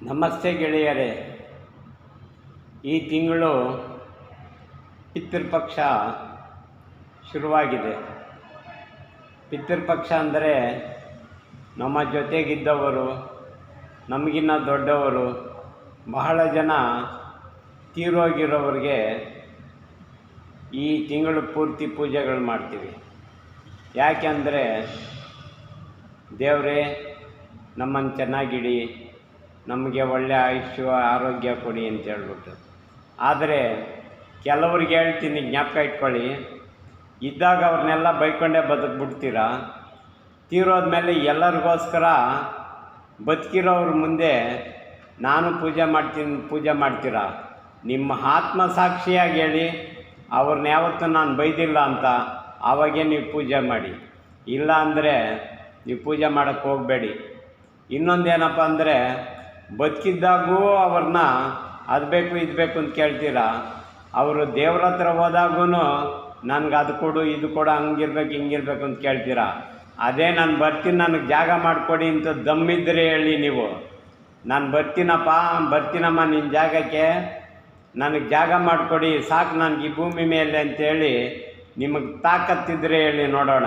ನಮಸ್ತೆ ಗೆಳೆಯರೇ. ಈ ತಿಂಗಳು ಪಿತೃಪಕ್ಷ ಶುರುವಾಗಿದೆ. ಪಿತೃಪಕ್ಷ ಅಂದರೆ ನಮ್ಮ ಜೊತೆಗಿದ್ದವರು, ನಮಗಿನ್ನ ದೊಡ್ಡವರು, ಬಹಳ ಜನ ತೀರೋಗಿರೋರಿಗೆ ಈ ತಿಂಗಳು ಪೂರ್ತಿ ಪೂಜೆಗಳು ಮಾಡ್ತೀವಿ. ಯಾಕೆಂದರೆ ದೇವರೇ ನಮ್ಮನ್ನು ಚೆನ್ನಾಗಿಡಿ, ನಮಗೆ ಒಳ್ಳೆಯ ಆಯುಷ್ಯ ಆರೋಗ್ಯ ಕೊಡಿ ಅಂತ ಹೇಳ್ಬಿಟ್ಟು. ಆದರೆ ಕೆಲವ್ರಿಗೆ ಹೇಳ್ತೀನಿ, ಜ್ಞಾಪಕ ಇಟ್ಕೊಳ್ಳಿ, ಇದ್ದಾಗ ಅವ್ರನ್ನೆಲ್ಲ ಬೈಕೊಂಡೇ ಬದುಕ್ಬಿಡ್ತೀರ. ತೀರೋದ್ಮೇಲೆ ಎಲ್ಲರಿಗೋಸ್ಕರ ಬದುಕಿರೋವ್ರ ಮುಂದೆ ನಾನು ಪೂಜೆ ಮಾಡ್ತೀರಾ. ನಿಮ್ಮ ಆತ್ಮಸಾಕ್ಷಿಯಾಗಿ ಹೇಳಿ, ಅವ್ರನ್ನ ಯಾವತ್ತೂ ನಾನು ಬೈದಿಲ್ಲ ಅಂತ, ಆವಾಗೇ ನೀವು ಪೂಜೆ ಮಾಡಿ. ಇಲ್ಲ ಅಂದರೆ ನೀವು ಪೂಜೆ ಮಾಡೋಕ್ಕೆ ಹೋಗಬೇಡಿ. ಇನ್ನೊಂದೇನಪ್ಪ ಅಂದರೆ, ಬದುಕಿದ್ದಾಗೂ ಅವ್ರನ್ನ ಅದು ಬೇಕು ಇದು ಬೇಕು ಅಂತ ಕೇಳ್ತೀರಾ. ಅವರು ದೇವ್ರ ಹತ್ರ ಹೋದಾಗೂ ನನಗೆ ಅದು ಕೊಡು ಇದು ಕೊಡು, ಹಂಗಿರ್ಬೇಕು ಹಿಂಗಿರ್ಬೇಕು ಅಂತ ಕೇಳ್ತೀರಾ. ಅದೇ ನಾನು ಬರ್ತೀನಿ, ನನಗೆ ಜಾಗ ಮಾಡಿಕೊಡಿ ಅಂತ ದಮ್ಮಿದ್ರೆ ಹೇಳಿ ನೀವು, ನಾನು ಬರ್ತೀನಮ್ಮ ನಿನ್ನ ಜಾಗಕ್ಕೆ, ನನಗೆ ಜಾಗ ಮಾಡಿಕೊಡಿ ಸಾಕು ನನಗೆ ಈ ಭೂಮಿ ಮೇಲೆ ಅಂತೇಳಿ ನಿಮಗೆ ತಾಕತ್ತಿದ್ರೆ ಹೇಳಿ ನೋಡೋಣ.